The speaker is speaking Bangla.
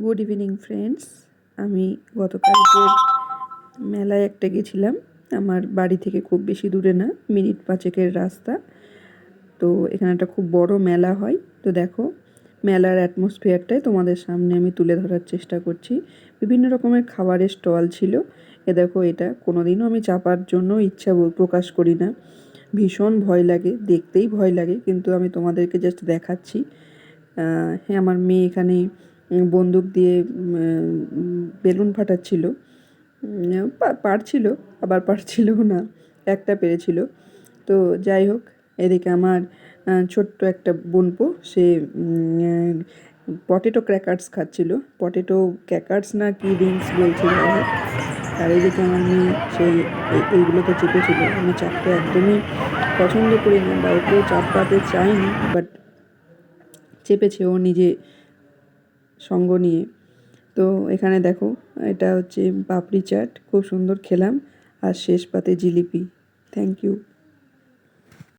Good evening friends. আমি গতকালকে মেলায় একটা গেছিলাম। আমার বাড়ি থেকে খুব বেশি দূরে না, মিনিট 5-এর রাস্তা। তো এখানে একটা খুব বড় মেলা হয়। তো দেখো, মেলার অ্যাটমসফিয়ারটাই তোমাদের সামনে আমি তুলে ধরার চেষ্টা করছি। বিভিন্ন রকমের খাবারের স্টল ছিল। দেখো, এটা কোনোদিনও আমি চাপার জন্য ইচ্ছা প্রকাশ করি না। ভীষণ ভয় লাগে, দেখতেই ভয় লাগে, কিন্তু আমি তোমাদেরকে জাস্ট দেখাচ্ছি। হ্যাঁ, আমার মেয়ে এখানে বন্দুক দিয়ে বেলুন ফাটাচ্ছিল। পারছিল, আবার পারছিলও না, একটা পেরেছিল। তো যাই হোক, এদিকে আমার ছোট্ট একটা বোনপো, সে পটেটো ক্র্যাকার্স খাচ্ছিল। পটেটো ক্র্যাকার্স না কি রিংস বলছিল, যাই হোক। আর এদিকে আমার মেয়ে সেই এইগুলোতে চেপেছিল। আমি চাপতে একদমই পছন্দ করি না, বা ওকেও চাপাতে চাইনি, বাট চেপেছে ও নিজে সঙ্গ নিয়ে। তো এখানে দেখো, এটা হচ্ছে পাপড়ি চাট, খুব সুন্দর খেলাম। আর শেষ পাতে জিলিপি। Thank you.